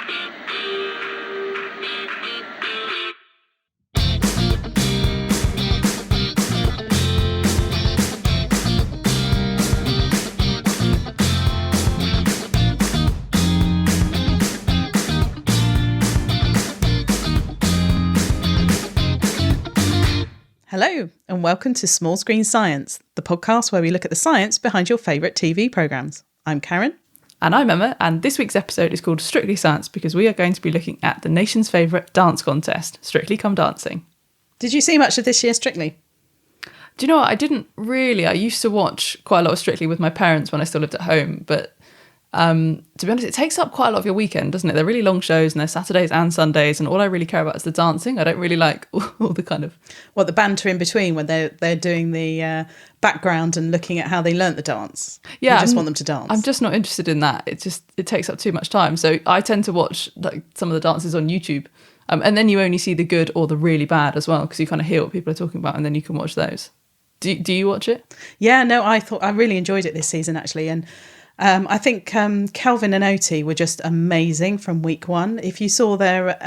Hello, and welcome to Small Screen Science, the podcast where we look at the science behind your favourite TV programmes. I'm Karen. And I'm Emma, and this week's episode is called Strictly Science because we are going to be looking at the nation's favourite dance contest, Strictly Come Dancing. Did you see much of this year's Strictly? Do you know what? I didn't really. I used to watch quite a lot of Strictly with my parents when I still lived at home, but to be honest, it takes up quite a lot of your weekend, doesn't it? They're really long shows and they're Saturdays and Sundays, and all I really care about is the dancing. I don't really like all the kind of... Well, the banter in between when they're doing the background and looking at how they learnt the dance. Yeah, you just want them to dance. I'm just not interested in that. It takes up too much time. So I tend to watch like some of the dances on YouTube, and then you only see the good or the really bad as well, because you kind of hear what people are talking about and then you can watch those. Do you watch it? Yeah, no, I really enjoyed it this season actually, and I think Kelvin and Oti were just amazing from week one. If you saw their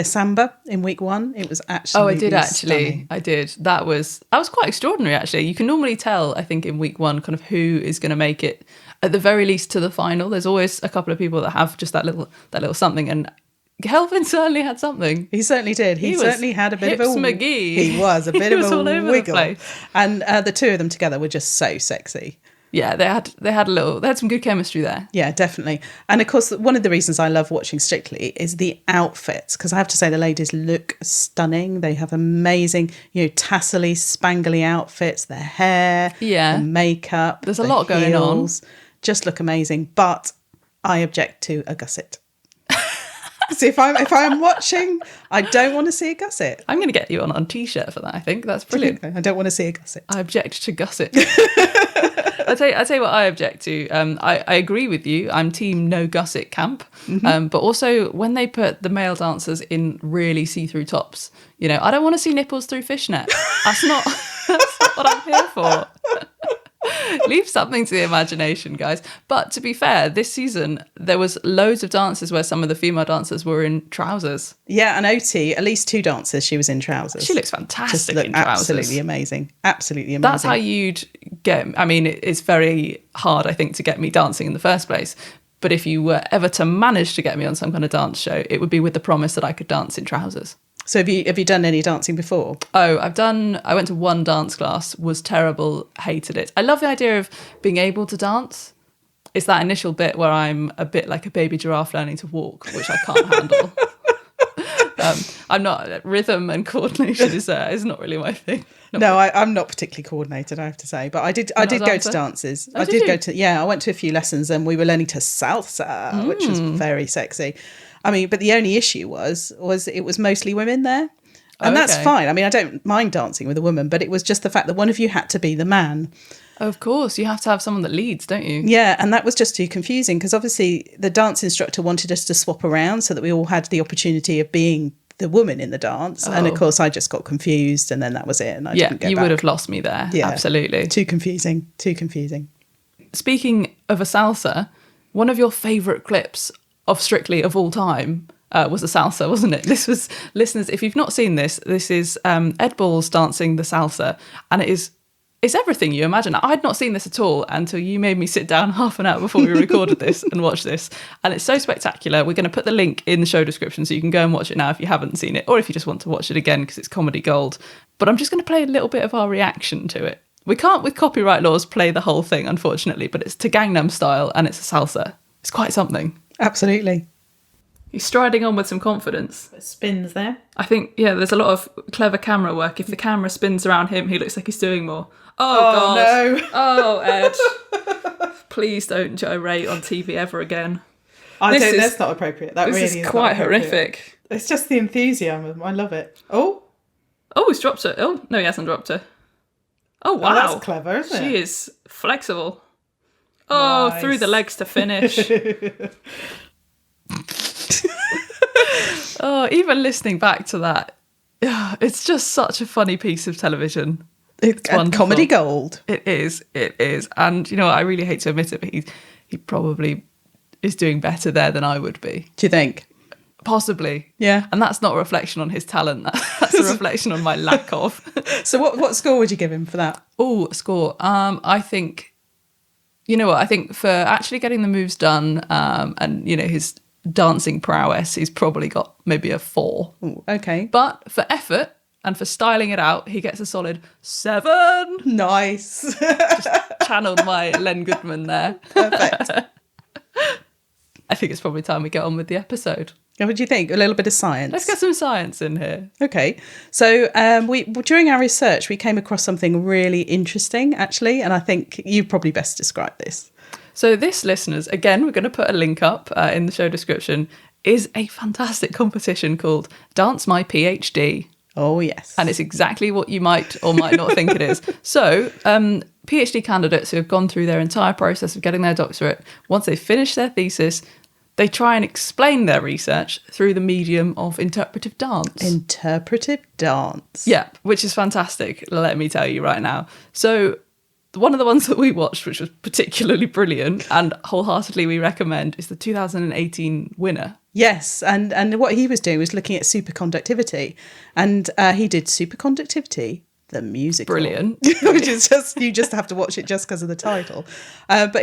samba in week one, it was absolutely I did actually. Stunning. I did. That was quite extraordinary actually. You can normally tell, I think, in week one kind of who is going to make it at the very least to the final. There's always a couple of people that have just that little something, and Kelvin certainly had something. He certainly did. He certainly had a bit of a McGee. He was a bit of a all over wiggle. the place. And the two of them together were just so sexy. Yeah, they had some good chemistry there. Yeah, definitely. And of course, one of the reasons I love watching Strictly is the outfits, because I have to say the ladies look stunning. They have amazing, tassely, spangly outfits, their hair, the makeup. There's a lot going on. Just look amazing. But I object to a gusset. So if I'm watching, I don't want to see a gusset. I'm going to get you on a t-shirt for that. I think that's brilliant. I don't want to see a gusset. I object to gusset. I'll tell you what I object to. I agree with you. I'm team no gusset camp. Mm-hmm. But also when they put the male dancers in really see-through tops, I don't want to see nipples through fishnet. That's not what I'm here for. Leave something to the imagination, guys. But to be fair, this season there was loads of dances where some of the female dancers were in trousers. Yeah, and Oti, at least two dances, she was in trousers. She looks fantastic in trousers. Absolutely amazing. Absolutely amazing. That's how you'd get... I mean, it's very hard, I think, to get me dancing in the first place. But if you were ever to manage to get me on some kind of dance show, it would be with the promise that I could dance in trousers. So have you done any dancing before? Oh, I went to one dance class, was terrible, hated it. I love the idea of being able to dance. It's that initial bit where I'm a bit like a baby giraffe learning to walk, which I can't handle. I'm not, rhythm and coordination is not really my thing. I'm not particularly coordinated, I have to say, but I did go to dances. Oh, I went to a few lessons and we were learning to salsa, which was very sexy. I mean, but the only issue was it was mostly women there. And that's fine. I mean, I don't mind dancing with a woman, but it was just the fact that one of you had to be the man. Of course, you have to have someone that leads, don't you? Yeah, and that was just too confusing because obviously the dance instructor wanted us to swap around so that we all had the opportunity of being the woman in the dance. Oh. And of course, I just got confused and then that was it. And I didn't go back. Would have lost me there. Yeah, absolutely. Too confusing. Speaking of a salsa, one of your favourite clips of Strictly of all time was a salsa, wasn't it? This was, listeners, if you've not seen this is Ed Balls dancing the salsa, and it's everything you imagine. I'd not seen this at all until you made me sit down half an hour before we recorded this and watch this, and it's so spectacular. We're going to put the link in the show description so you can go and watch it now if you haven't seen it, or if you just want to watch it again because it's comedy gold. But I'm just going to play a little bit of our reaction to it. We can't, with copyright laws, play the whole thing, unfortunately, but it's to Gangnam Style and it's a salsa. It's quite something. Absolutely. He's striding on with some confidence. It spins there. I think, there's a lot of clever camera work. If the camera spins around him, he looks like he's doing more. Oh, God. No. Oh, Ed. Please don't gyrate on TV ever again. That's not appropriate. This is quite horrific. It's just the enthusiasm. I love it. Oh, he's dropped her. Oh, no, he hasn't dropped her. Oh, wow. Oh, that's clever, isn't it? She is flexible. Oh, nice. Through the legs to finish. Oh, even listening back to that, it's just such a funny piece of television. It's comedy gold. It is. And you know what, I really hate to admit it, but he probably is doing better there than I would be. Do you think? Possibly. Yeah. And that's not a reflection on his talent. That's a reflection on my lack of. So what score would you give him for that? Oh, score. I think, you know what? I think for actually getting the moves done and, you know, his dancing prowess, he's probably got maybe a 4. Ooh, okay. But for effort and for styling it out, he gets a solid 7. Nice. Channeled my Len Goodman there. Perfect. I think it's probably time we get on with the episode. What do you think? A little bit of science. Let's get some science in here. Okay. So we during our research, we came across something really interesting, actually, and I think you probably best describe this. So this, listeners, again, we're going to put a link up in the show description, is a fantastic competition called Dance My PhD. Oh, yes. And it's exactly what you might or might not think it is. So PhD candidates who have gone through their entire process of getting their doctorate, once they've finished their thesis, they try and explain their research through the medium of interpretive dance. Interpretive dance. Yeah, which is fantastic, let me tell you right now. So one of the ones that we watched, which was particularly brilliant and wholeheartedly we recommend, is the 2018 winner. Yes, and what he was doing was looking at superconductivity, and he did Superconductivity, the musical. Brilliant. Which is just, you just have to watch it just because of the title. But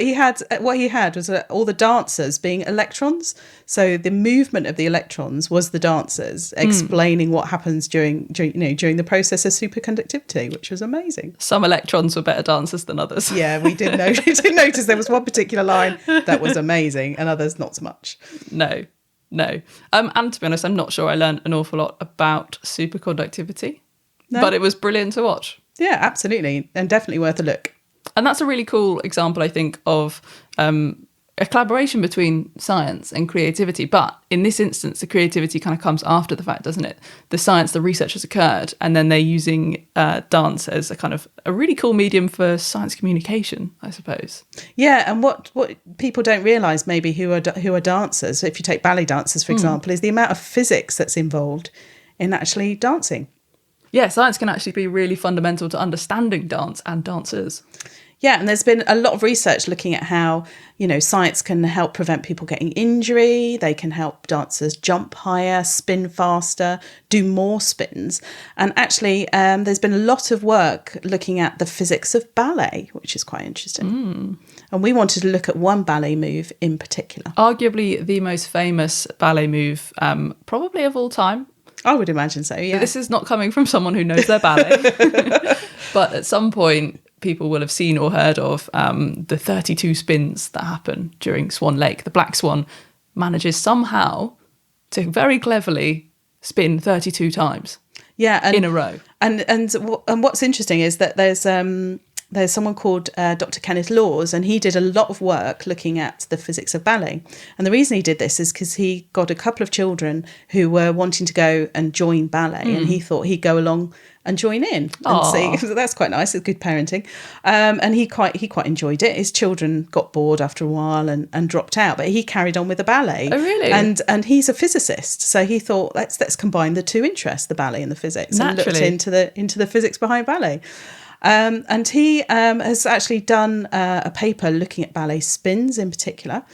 what he had was all the dancers being electrons. So the movement of the electrons was the dancers explaining what happens during the process of superconductivity, which was amazing. Some electrons were better dancers than others. Yeah, we did notice there was one particular line that was amazing and others not so much. No. And to be honest, I'm not sure I learned an awful lot about superconductivity. No. But it was brilliant to watch. Yeah, absolutely. And definitely worth a look. And that's a really cool example, I think, of a collaboration between science and creativity. But in this instance, the creativity kind of comes after the fact, doesn't it? The science, the research has occurred, and then they're using dance as a kind of a really cool medium for science communication, I suppose. Yeah, and what people don't realise maybe who are dancers, if you take ballet dancers, for example, is the amount of physics that's involved in actually dancing. Yeah, science can actually be really fundamental to understanding dance and dancers. Yeah, and there's been a lot of research looking at how, science can help prevent people getting injury. They can help dancers jump higher, spin faster, do more spins. And actually, there's been a lot of work looking at the physics of ballet, which is quite interesting. And we wanted to look at one ballet move in particular. Arguably the most famous ballet move, probably of all time. I would imagine so, yeah. This is not coming from someone who knows their ballet. But at some point, people will have seen or heard of the 32 spins that happen during Swan Lake. The Black Swan manages somehow to very cleverly spin 32 times in a row. And what's interesting is that there's someone called Dr. Kenneth Laws, and he did a lot of work looking at the physics of ballet. And the reason he did this is because he got a couple of children who were wanting to go and join ballet, and he thought he'd go along and join in and see. So that's quite nice. It's good parenting. And he quite enjoyed it. His children got bored after a while and dropped out, but he carried on with the ballet. Oh, really? And he's a physicist, so he thought let's combine the two interests, the ballet and the physics, Naturally. and looked into the physics behind ballet. And he has actually done a paper looking at ballet spins in particular,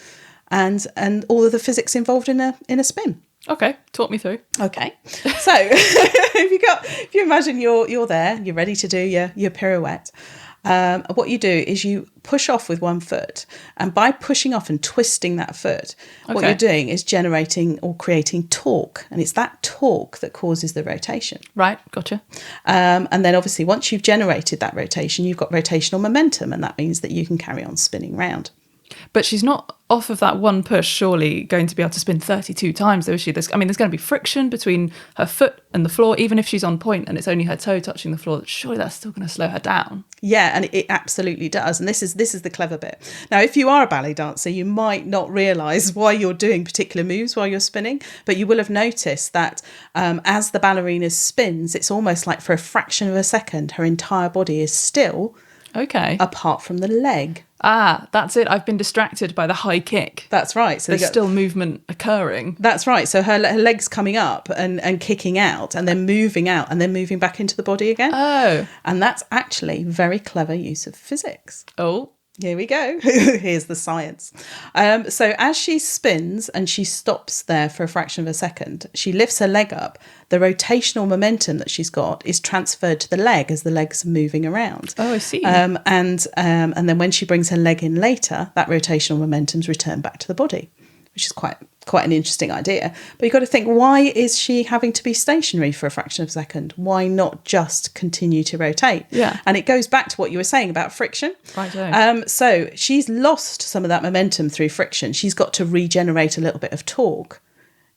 and all of the physics involved in a spin. Okay, talk me through. Okay, so if you imagine you're there, you're ready to do your pirouette. What you do is you push off with one foot, and by pushing off and twisting that foot, what you're doing is generating or creating torque, and it's that torque that causes the rotation. Right, gotcha. And then obviously once you've generated that rotation, you've got rotational momentum, and that means that you can carry on spinning round. But she's not off of that one push, surely, going to be able to spin 32 times, though, is she? There's going to be friction between her foot and the floor, even if she's on point and it's only her toe touching the floor. Surely that's still going to slow her down. Yeah, and it absolutely does. And this is the clever bit. Now, if you are a ballet dancer, you might not realise why you're doing particular moves while you're spinning, but you will have noticed that as the ballerina spins, it's almost like for a fraction of a second, her entire body is still apart from the leg. Ah, that's it. I've been distracted by the high kick. That's right. So there's still movement occurring. That's right. So her leg's coming up and kicking out, and then moving out, and then moving back into the body again. Oh. And that's actually very clever use of physics. Oh. Here we go. Here's the science. So as she spins and she stops there for a fraction of a second, she lifts her leg up. The rotational momentum that she's got is transferred to the leg as the leg's moving around. Oh, I see. And then when she brings her leg in later, that rotational momentum's returned back to the body, which is quite an interesting idea. But you've got to think, why is she having to be stationary for a fraction of a second? Why not just continue to rotate? Yeah. And it goes back to what you were saying about friction. Right. So she's lost some of that momentum through friction. She's got to regenerate a little bit of torque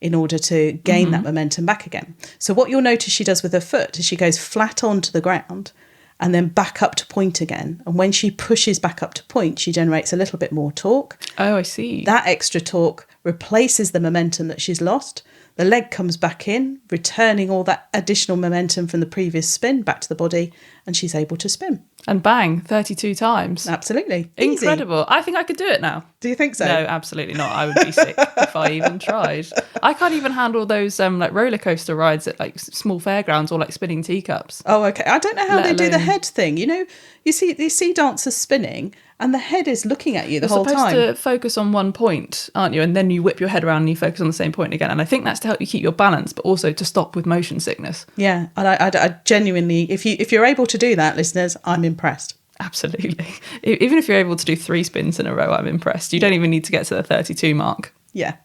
in order to gain that momentum back again. So what you'll notice she does with her foot is she goes flat onto the ground and then back up to point again. And when she pushes back up to point, she generates a little bit more torque. Oh, I see. That extra torque replaces the momentum that she's lost. The leg comes back in, returning all that additional momentum from the previous spin back to the body, and she's able to spin. And bang, 32 times. Absolutely. Incredible. Easy. I think I could do it now. Do you think so? No, absolutely not. I would be sick if I even tried. I can't even handle those like roller coaster rides at like small fairgrounds or like spinning teacups. Oh, okay. I don't know how they do the head thing. You know, you see dancers spinning and the head is looking at you the whole time. You're supposed to focus on one point, aren't you? And then you whip your head around and you focus on the same point again. And I think that's to help you keep your balance, but also to stop with motion sickness. Yeah. And I genuinely, if you're able to do that, listeners, I'm impressed. Absolutely. Even if you're able to do 3 spins in a row, I'm impressed. You don't even need to get to the 32 mark. Yeah.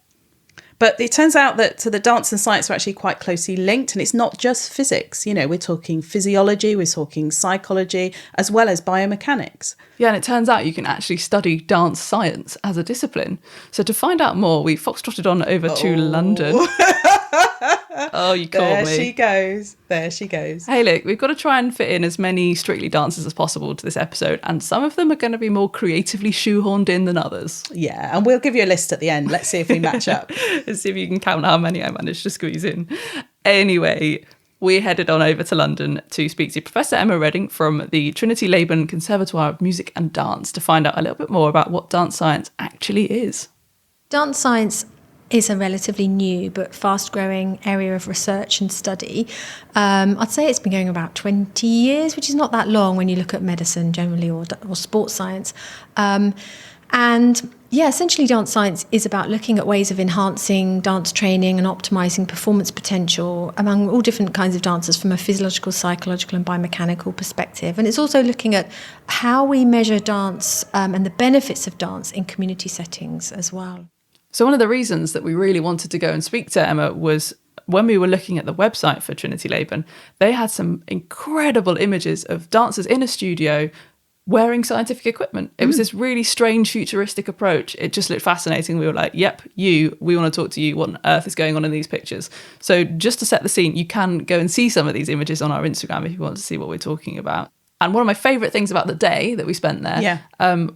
But it turns out that the dance and science are actually quite closely linked, and it's not just physics. You know, we're talking physiology, we're talking psychology, as well as biomechanics. Yeah, and it turns out you can actually study dance science as a discipline. So to find out more, we foxtrotted on over to London. Oh, you called me. There she goes. Hey, look, we've got to try and fit in as many Strictly dancers as possible to this episode, and some of them are going to be more creatively shoehorned in than others. Yeah, and we'll give you a list at the end. Let's see if we match up. Let's see if you can count how many I managed to squeeze in. Anyway, we headed on over to London to speak to Professor Emma Redding from the Trinity Laban Conservatoire of Music and Dance to find out a little bit more about what dance science actually is. Dance science is a relatively new but fast-growing area of research and study. I'd say it's been going about 20 years, which is not that long when you look at medicine generally or sports science. Essentially dance science is about looking at ways of enhancing dance training and optimizing performance potential among all different kinds of dancers from a physiological, psychological and biomechanical perspective. And it's also looking at how we measure dance and the benefits of dance in community settings as well. So one of the reasons that we really wanted to go and speak to Emma was when we were looking at the website for Trinity Laban, they had some incredible images of dancers in a studio wearing scientific equipment. It was this really strange futuristic approach. It just looked fascinating. We were like, yep, we want to talk to you. What on earth is going on in these pictures? So just to set the scene, you can go and see some of these images on our Instagram if you want to see what we're talking about. And one of my favourite things about the day that we spent there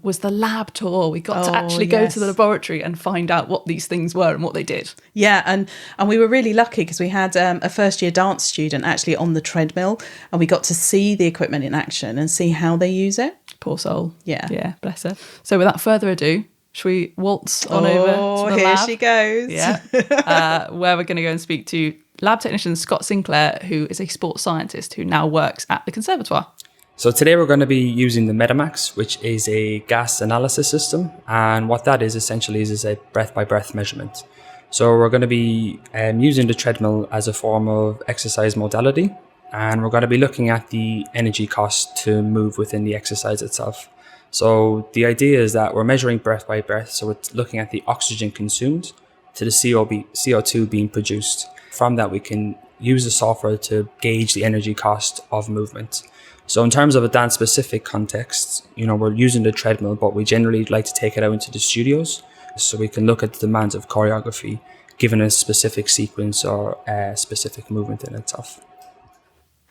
was the lab tour. We got to actually go to the laboratory and find out what these things were and what they did. Yeah, and we were really lucky because we had a first-year dance student actually on the treadmill, and we got to see the equipment in action and see how they use it. Poor soul. Yeah. Yeah, bless her. So without further ado, should we waltz on over to the lab? Here she goes. Yeah, where we're going to go and speak to lab technician Scott Sinclair, who is a sports scientist who now works at the Conservatoire. So today we're going to be using the Metamax, which is a gas analysis system. And what that is essentially is a breath-by-breath measurement. So we're going to be using the treadmill as a form of exercise modality. And we're going to be looking at the energy cost to move within the exercise itself. So the idea is that we're measuring breath by breath. So we're looking at the oxygen consumed to the CO2 being produced. From that, we can use the software to gauge the energy cost of movement. So in terms of a dance-specific context, we're using the treadmill, but we generally like to take it out into the studios so we can look at the demands of choreography, given a specific sequence or a specific movement in itself.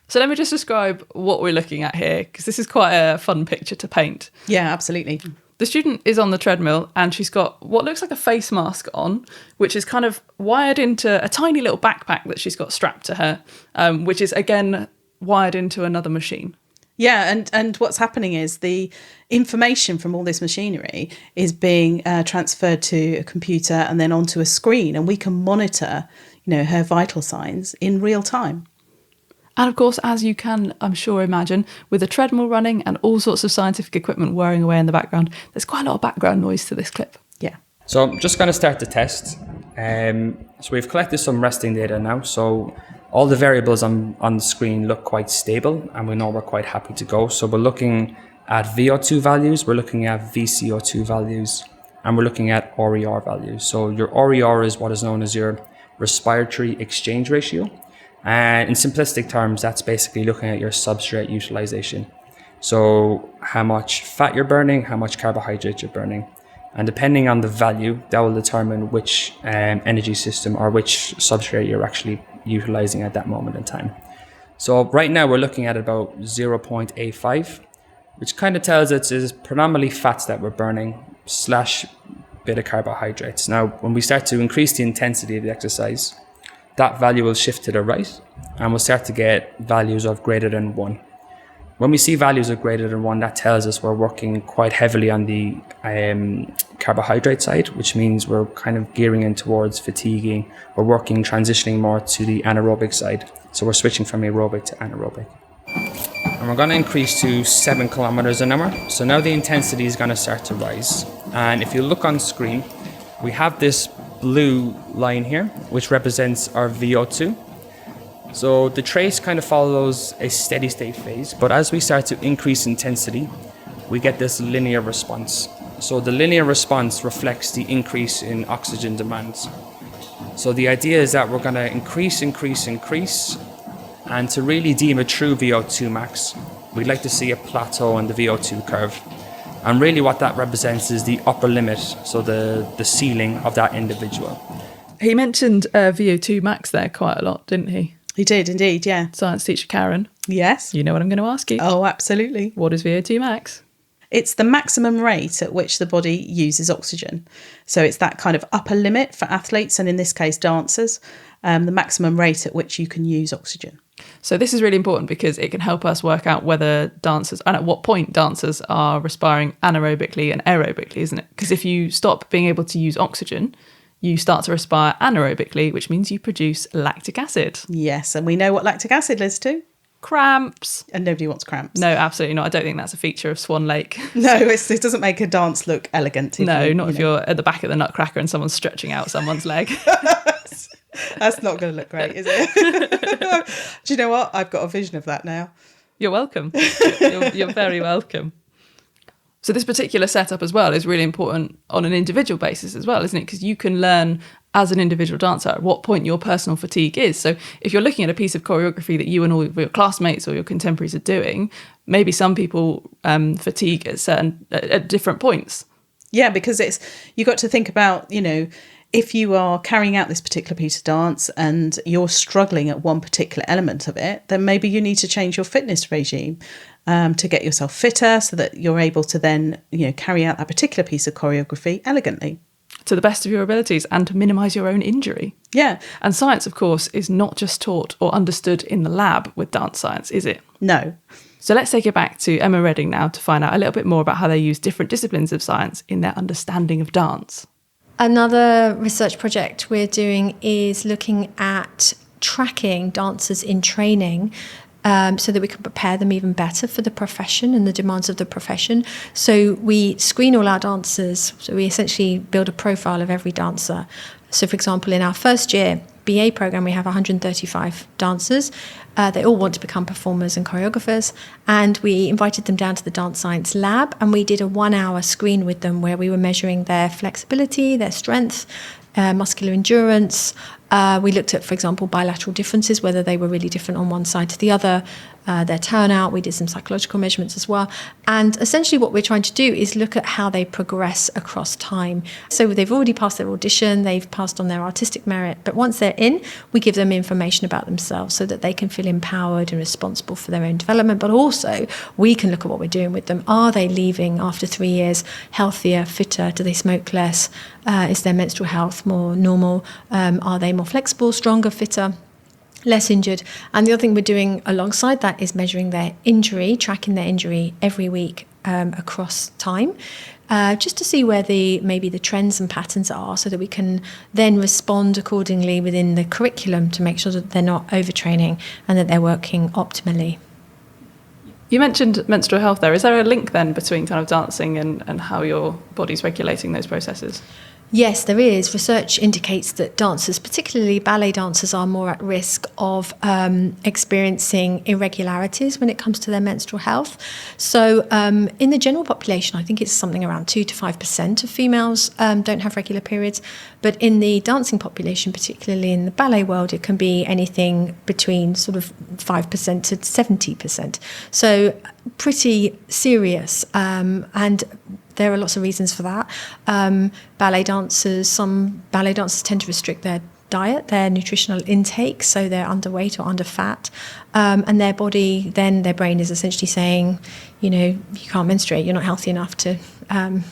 So let me just describe what we're looking at here, because this is quite a fun picture to paint. Yeah, absolutely. The student is on the treadmill and she's got what looks like a face mask on, which is kind of wired into a tiny little backpack that she's got strapped to her, which is, again, wired into another machine. Yeah, and what's happening is the information from all this machinery is being transferred to a computer and then onto a screen, and we can monitor, her vital signs in real time. And of course, as you can, I'm sure, imagine, with a treadmill running and all sorts of scientific equipment whirring away in the background, there's quite a lot of background noise to this clip. Yeah. So I'm just going to start the test. So we've collected some resting data now. So all the variables on the screen look quite stable, and we know we're quite happy to go. So we're looking at VO2 values, we're looking at VCO2 values, and we're looking at RER values. So your RER is what is known as your respiratory exchange ratio. And in simplistic terms, that's basically looking at your substrate utilization. So how much fat you're burning, how much carbohydrate you're burning. And depending on the value, that will determine which energy system or which substrate you're actually utilizing at that moment in time. So right now we're looking at about 0.85, which kind of tells us it's predominantly fats that we're burning / bit of carbohydrates. Now, when we start to increase the intensity of the exercise, that value will shift to the right, and we'll start to get values of greater than 1. When we see values of greater than 1, that tells us we're working quite heavily on the carbohydrate side, which means we're kind of gearing in towards fatiguing. We're transitioning more to the anaerobic side. So we're switching from aerobic to anaerobic. And we're going to increase to 7 kilometers an hour. So now the intensity is going to start to rise. And if you look on screen, we have this blue line here, which represents our VO2. So the trace kind of follows a steady state phase, but as we start to increase intensity, we get this linear response. So the linear response reflects the increase in oxygen demands. So the idea is that we're going to increase, and to really deem a true VO2 max, we'd like to see a plateau in the VO2 curve. And really what that represents is the upper limit, so the ceiling of that individual. He mentioned VO2 max there quite a lot, didn't he? He did indeed, yeah. Science teacher Karen. Yes. You know what I'm going to ask you. Oh, absolutely. What is VO2 max? It's the maximum rate at which the body uses oxygen. So it's that kind of upper limit for athletes, and in this case dancers, the maximum rate at which you can use oxygen. So this is really important because it can help us work out whether dancers, and at what point dancers are respiring anaerobically and aerobically, isn't it? Because if you stop being able to use oxygen, you start to respire anaerobically, which means you produce lactic acid. Yes, and we know what lactic acid leads to. Cramps. And nobody wants cramps. No, absolutely not. I don't think that's a feature of Swan Lake. No, it doesn't make a dance look elegant. If you're at the back of the Nutcracker and someone's stretching out someone's leg. That's not going to look great, is it? Do you know what? I've got a vision of that now. You're welcome. You're very welcome. So this particular setup as well is really important on an individual basis as well, isn't it? Because you can learn as an individual dancer at what point your personal fatigue is. So if you're looking at a piece of choreography that you and all of your classmates or your contemporaries are doing, maybe some people fatigue at different points. Yeah, because you've got to think about, if you are carrying out this particular piece of dance and you're struggling at one particular element of it, then maybe you need to change your fitness regime to get yourself fitter so that you're able to then, carry out that particular piece of choreography elegantly. To the best of your abilities and to minimise your own injury. Yeah. And science, of course, is not just taught or understood in the lab with dance science, is it? No. So let's take it back to Emma Redding now to find out a little bit more about how they use different disciplines of science in their understanding of dance. Another research project we're doing is looking at tracking dancers in training so that we can prepare them even better for the profession and the demands of the profession. So we screen all our dancers. So we essentially build a profile of every dancer. So, for example, in our first year BA program, we have 135 dancers. They all want to become performers and choreographers. And we invited them down to the dance science lab, and we did a 1-hour screen with them where we were measuring their flexibility, their strength, muscular endurance. We looked at, for example, bilateral differences, whether they were really different on one side to the other, their turnout. We did some psychological measurements as well. And essentially what we're trying to do is look at how they progress across time. So they've already passed their audition, they've passed on their artistic merit, but once they're in, we give them information about themselves so that they can feel empowered and responsible for their own development, but also we can look at what we're doing with them. Are they leaving after 3 years healthier, fitter? Do they smoke less? Is their menstrual health more normal? Are they more flexible, stronger, fitter, less injured? And the other thing we're doing alongside that is measuring their injury, tracking their injury every week across time, just to see where maybe the trends and patterns are, so that we can then respond accordingly within the curriculum to make sure that they're not overtraining and that they're working optimally. You mentioned menstrual health there. Is there a link then between kind of dancing and how your body's regulating those processes? Yes, there is. Research indicates that dancers, particularly ballet dancers, are more at risk of experiencing irregularities when it comes to their menstrual health. So in the general population, I think it's something around 2 to 5% of females don't have regular periods. But in the dancing population, particularly in the ballet world, it can be anything between sort of 5% to 70%. So pretty serious. And there are lots of reasons for that. Some ballet dancers tend to restrict their diet, their nutritional intake, so they're underweight or under fat, and their body, then their brain is essentially saying, you can't menstruate, you're not healthy enough to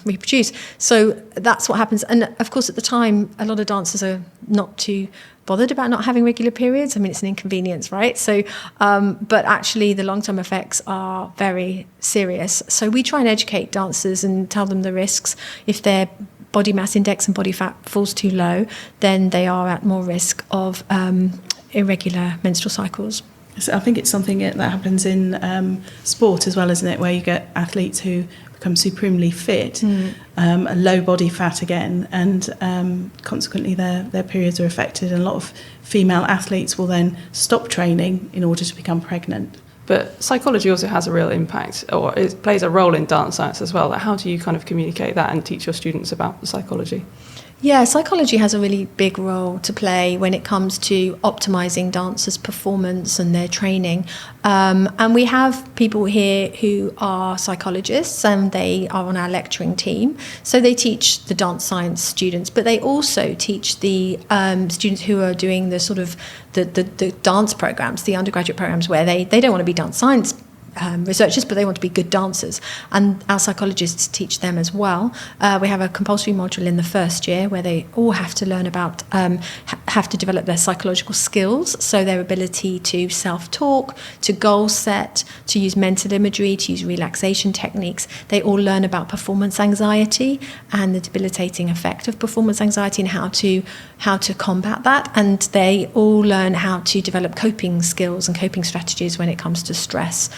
reproduce. So that's what happens. And of course, at the time, a lot of dancers are not too bothered about not having regular periods. I mean, it's an inconvenience, right? So, but actually the long-term effects are very serious. So we try and educate dancers and tell them the risks. If their body mass index and body fat falls too low, then they are at more risk of irregular menstrual cycles. So I think it's something that happens in sport as well, isn't it? Where you get athletes who become supremely fit, a low body fat again, and consequently their periods are affected. And a lot of female athletes will then stop training in order to become pregnant. But psychology also has a real impact, or it plays a role in dance science as well. How do you kind of communicate that and teach your students about the psychology? Yeah, psychology has a really big role to play when it comes to optimising dancers' performance and their training. And we have people here who are psychologists, and they are on our lecturing team. So they teach the dance science students, but they also teach the students who are doing the sort of the dance programs, the undergraduate programs, where they don't want to be dance science researchers, but they want to be good dancers, and our psychologists teach them as well. We have a compulsory module in the first year where they all have to learn about, have to develop their psychological skills, so their ability to self-talk, to goal set, to use mental imagery, to use relaxation techniques. They all learn about performance anxiety and the debilitating effect of performance anxiety and how to combat that, and they all learn how to develop coping skills and coping strategies when it comes to stress.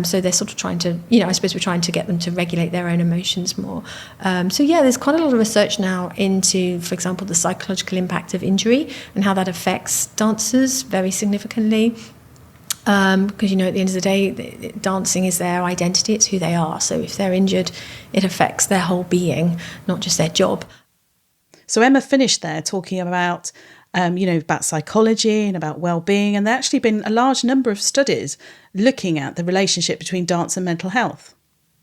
So they're sort of trying to, I suppose we're trying to get them to regulate their own emotions more. So yeah, there's quite a lot of research now into, for example, the psychological impact of injury and how that affects dancers very significantly. Because, at the end of the day, dancing is their identity, it's who they are. So if they're injured, it affects their whole being, not just their job. So Emma finished there talking about about psychology and about well-being, and there actually been a large number of studies looking at the relationship between dance and mental health.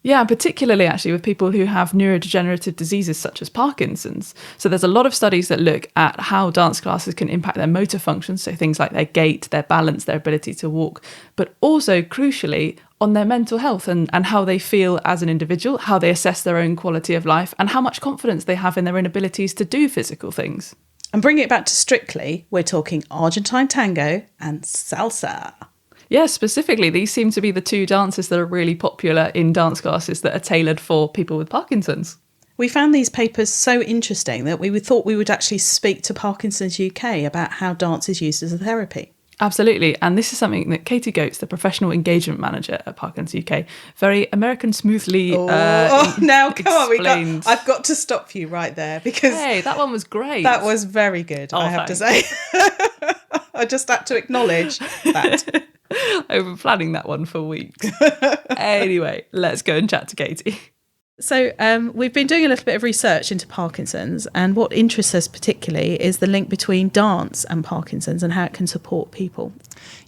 Yeah, particularly actually with people who have neurodegenerative diseases such as Parkinson's. So there's a lot of studies that look at how dance classes can impact their motor functions, so things like their gait, their balance, their ability to walk, but also crucially on their mental health and how they feel as an individual, how they assess their own quality of life, and how much confidence they have in their own abilities to do physical things. And bringing it back to Strictly, we're talking Argentine tango and salsa. Yeah, specifically, these seem to be the two dances that are really popular in dance classes that are tailored for people with Parkinson's. We found these papers so interesting that we thought we would actually speak to Parkinson's UK about how dance is used as a therapy. Absolutely. And this is something that Katie Goetz, the professional engagement manager at Parkinson's UK, very American smoothly now come explained. on, I've got to stop you right there because... Hey, that one was great. That was very good, I have to say. I just had to acknowledge that. I've been planning that one for weeks. Anyway, let's go and chat to Katie. So we've been doing a little bit of research into Parkinson's, and what interests us particularly is the link between dance and Parkinson's and how it can support people.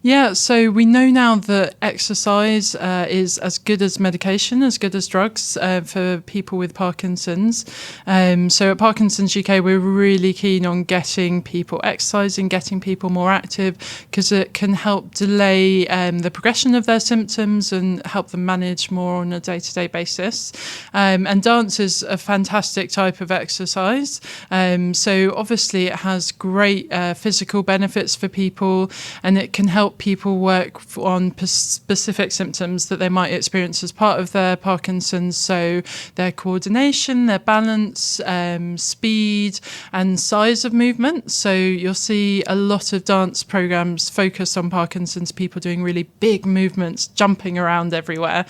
Yeah, so we know now that exercise is as good as medication, as good as drugs for people with Parkinson's. So at Parkinson's UK, we're really keen on getting people exercising, getting people more active, because it can help delay the progression of their symptoms and help them manage more on a day-to-day basis. And dance is a fantastic type of exercise. So obviously it has great physical benefits for people, and it can help people work on specific symptoms that they might experience as part of their Parkinson's. So their coordination, their balance, speed and size of movement. So you'll see a lot of dance programs focused on Parkinson's, people doing really big movements, jumping around everywhere.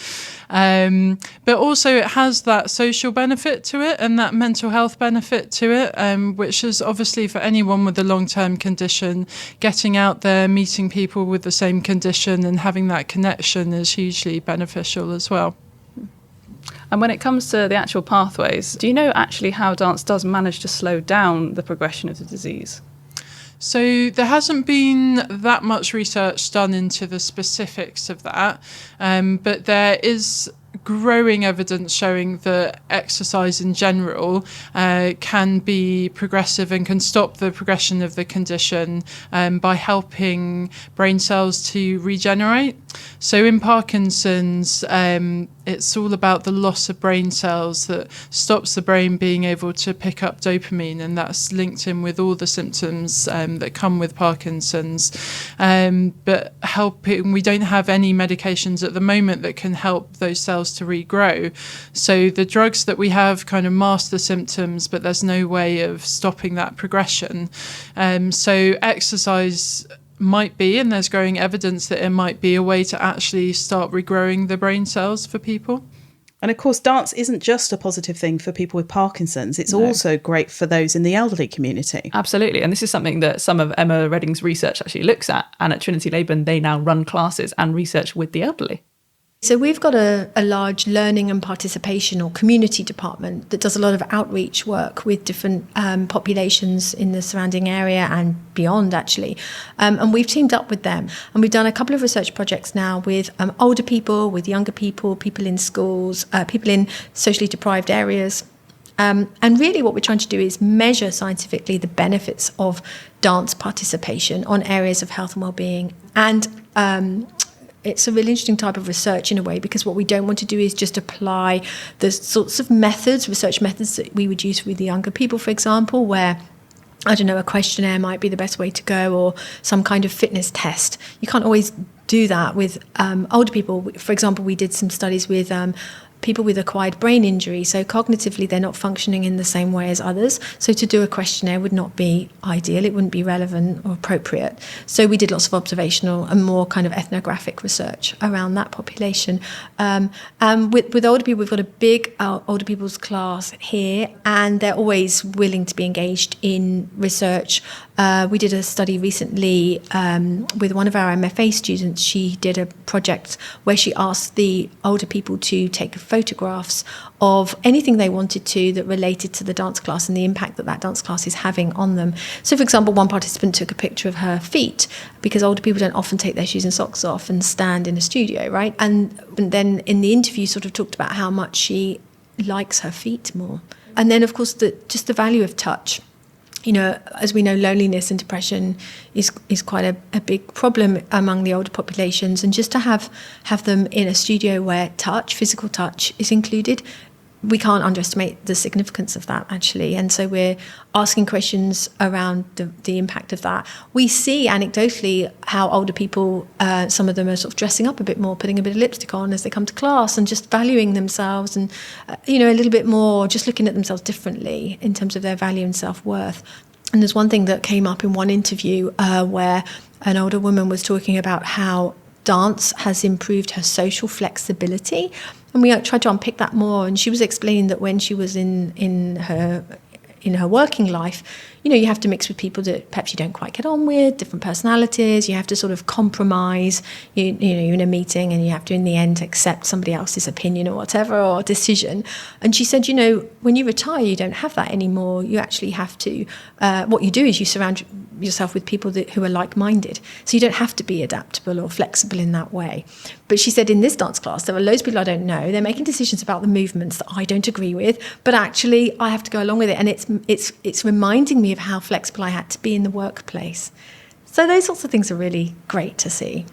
But also it has that social benefit to it and that mental health benefit to it, which is obviously for anyone with a long-term condition, getting out there, meeting people with the same condition and having that connection is hugely beneficial as well. And when it comes to the actual pathways, do you know actually how dance does manage to slow down the progression of the disease? So there hasn't been that much research done into the specifics of that, but there is growing evidence showing that exercise in general can be progressive and can stop the progression of the condition by helping brain cells to regenerate. So in Parkinson's, it's all about the loss of brain cells that stops the brain being able to pick up dopamine, and that's linked in with all the symptoms that come with Parkinson's. But we don't have any medications at the moment that can help those cells to regrow. So the drugs that we have kind of mask the symptoms, but there's no way of stopping that progression. So exercise might be, and there's growing evidence that it might be a way to actually start regrowing the brain cells for people. And of course, dance isn't just a positive thing for people with Parkinson's. It's also great for those in the elderly community. Absolutely. And this is something that some of Emma Redding's research actually looks at. And at Trinity Laban, they now run classes and research with the elderly. So we've got a large learning and participation or community department that does a lot of outreach work with different populations in the surrounding area and beyond, actually. And we've teamed up with them. And we've done a couple of research projects now with older people, with younger people, people in schools, people in socially deprived areas. And really what we're trying to do is measure scientifically the benefits of dance participation on areas of health and well-being. And it's a really interesting type of research in a way, because what we don't want to do is just apply the sorts of research methods that we would use with the younger people, for example, where, I don't know, a questionnaire might be the best way to go, or some kind of fitness test. You can't always do that with older people. For example, we did some studies with people with acquired brain injury, so cognitively they're not functioning in the same way as others. So to do a questionnaire would not be ideal, it wouldn't be relevant or appropriate. So we did lots of observational and more kind of ethnographic research around that population. And with older people, we've got a big older people's class here, and they're always willing to be engaged in research. We did a study recently with one of our MFA students. She did a project where she asked the older people to take photographs of anything they wanted to that related to the dance class and the impact that that dance class is having on them. So, for example, one participant took a picture of her feet, because older people don't often take their shoes and socks off and stand in a studio, right? And then in the interview sort of talked about how much she likes her feet more. And then, of course, just the value of touch. You know, as we know, loneliness and depression is quite a big problem among the older populations, and just to have them in a studio where physical touch is included, we can't underestimate the significance of that, actually. And so we're asking questions around the impact of that. We see anecdotally how older people, some of them are sort of dressing up a bit more, putting a bit of lipstick on as they come to class, and just valuing themselves, and a little bit more, just looking at themselves differently in terms of their value and self-worth. And there's one thing that came up in one interview where an older woman was talking about how dance has improved her social flexibility. And we tried to unpick that more. And she was explaining that when she was in her working life, you have to mix with people that perhaps you don't quite get on with, different personalities. You have to sort of compromise. You're in a meeting, and you have to, in the end, accept somebody else's opinion or whatever, or decision. And she said, when you retire, you don't have that anymore. You actually have to. What you do is you surround yourself with people who are like-minded. So you don't have to be adaptable or flexible in that way. But she said, in this dance class, there are loads of people I don't know. They're making decisions about the movements that I don't agree with, but actually I have to go along with it. And it's reminding me of how flexible I had to be in the workplace. So those sorts of things are really great to see.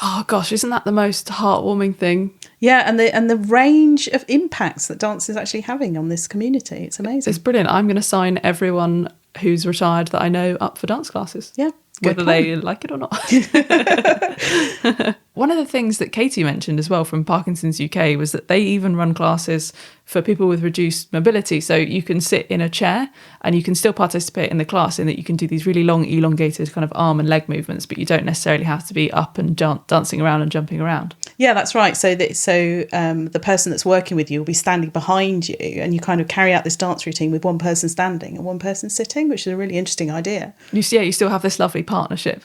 Oh gosh, isn't that the most heartwarming thing? Yeah, and the range of impacts that dance is actually having on this community. It's amazing. It's brilliant. I'm going to sign everyone who's retired that I know up for dance classes. Yeah, whether they like it or not. One of the things that Katie mentioned as well from Parkinson's UK was that they even run classes for people with reduced mobility. So you can sit in a chair and you can still participate in the class, in that you can do these really long, elongated kind of arm and leg movements, but you don't necessarily have to be up and dancing around and jumping around. Yeah, that's right. So the person that's working with you will be standing behind you, and you kind of carry out this dance routine with one person standing and one person sitting, which is a really interesting idea. You still have this lovely partnership.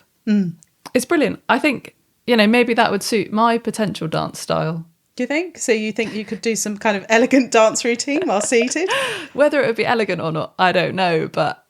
It's brilliant. I think, maybe that would suit my potential dance style. Do you think? So you think you could do some kind of elegant dance routine while seated? Whether it would be elegant or not, I don't know, but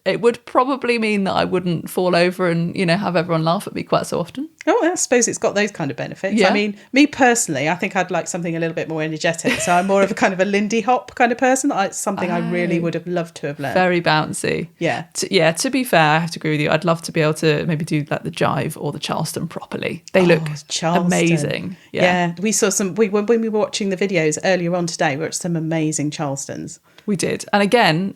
it would probably mean that I wouldn't fall over and, have everyone laugh at me quite so often. Oh, I suppose it's got those kind of benefits. Yeah. I mean, me personally, I think I'd like something a little bit more energetic. So I'm more of a kind of a Lindy Hop kind of person. It's something I really would have loved to have learned. Very bouncy. Yeah. To be fair, I have to agree with you. I'd love to be able to maybe do like the jive or the Charleston properly. They look amazing. Yeah. We saw when we were watching the videos earlier on today, we watched some amazing Charlestons. We did. And again,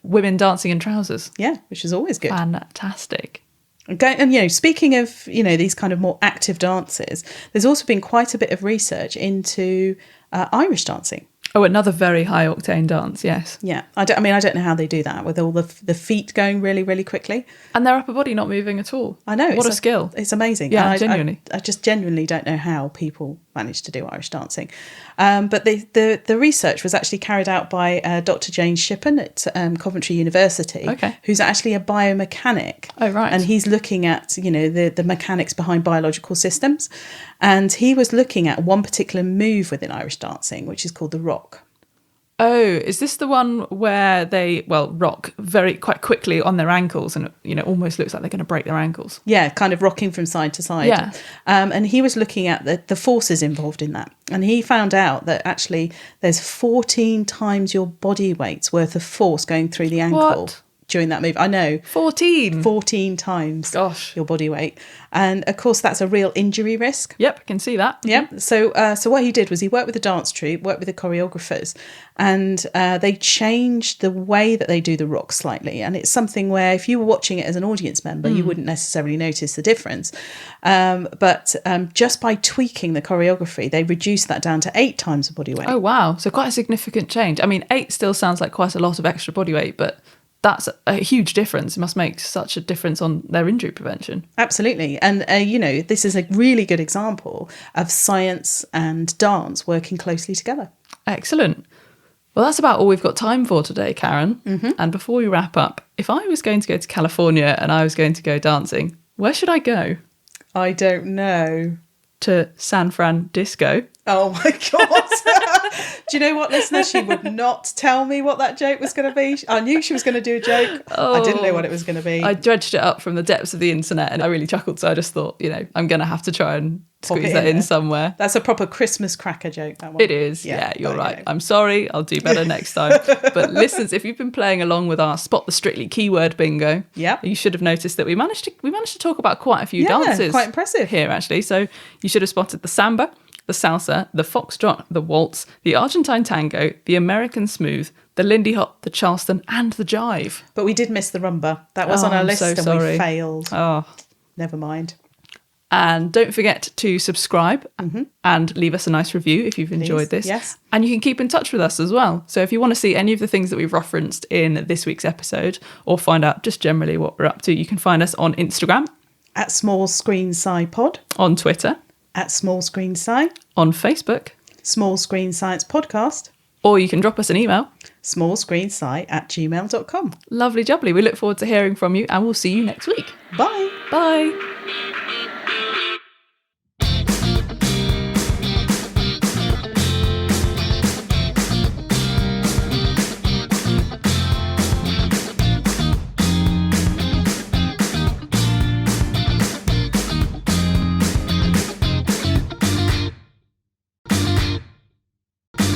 women dancing in trousers. Yeah, which is always good. Fantastic. And, speaking of, these kind of more active dances, there's also been quite a bit of research into Irish dancing. Oh, another very high octane dance, yes. Yeah. I don't know how they do that with all the feet going really, really quickly. And their upper body not moving at all. I know. What a skill. It's amazing. Yeah, genuinely. I just genuinely don't know how people manage to do Irish dancing. But the research was actually carried out by Dr. Jane Shippen at Coventry University, who's actually a biomechanic. Oh, right. And he's looking at, the mechanics behind biological systems. And he was looking at one particular move within Irish dancing, which is called the rock. Oh, is this the one where they, rock quite quickly on their ankles and, almost looks like they're going to break their ankles? Yeah, kind of rocking from side to side. Yeah. And he was looking at the forces involved in that. And he found out that actually there's 14 times your body weight's worth of force going through the ankle. What? During that move. I know. 14 times. Gosh. Your body weight. And of course that's a real injury risk. Yep, I can see that. Yep. So what he did was he worked with the dance troupe, worked with the choreographers, and they changed the way that they do the rock slightly. And it's something where if you were watching it as an audience member, you wouldn't necessarily notice the difference. But just by tweaking the choreography, they reduced that down to 8 times the body weight. Oh, wow. So quite a significant change. I mean, 8 still sounds like quite a lot of extra body weight, but that's a huge difference. It must make such a difference on their injury prevention. Absolutely. And, this is a really good example of science and dance working closely together. Excellent. Well, that's about all we've got time for today, Karen. Mm-hmm. And before we wrap up, if I was going to go to California and I was going to go dancing, where should I go? I don't know. To San Fran Disco. Oh my God. Do you know what, listener? She would not tell me what that joke was going to be. I knew she was going to do a joke. I didn't know what it was going to be. I dredged it up from the depths of the internet and I really chuckled. So I just thought, I'm going to have to try and squeeze that in somewhere. That's a proper Christmas cracker joke, that one. It is. Yeah, you're right. I'm sorry. I'll do better next time. But listeners, if you've been playing along with our Spot the Strictly keyword bingo, you should have noticed that we managed to talk about quite a few dances. Quite impressive here, actually. So you should have spotted the samba, the salsa, the foxtrot, the waltz, the Argentine tango, the American smooth, the Lindy Hop, the Charleston, and the jive. But we did miss the rumba. That was on our list and we failed. Oh, never mind. And don't forget to subscribe and leave us a nice review if you've enjoyed this. Yes. And you can keep in touch with us as well. So if you want to see any of the things that we've referenced in this week's episode or find out just generally what we're up to, you can find us on Instagram. At Small Screen Sci Pod. On Twitter. At Small Screen Sci. On Facebook. Small Screen Science Podcast. Or you can drop us an email. smallscreensci@gmail.com. Lovely jubbly. We look forward to hearing from you and we'll see you next week. Bye. Bye.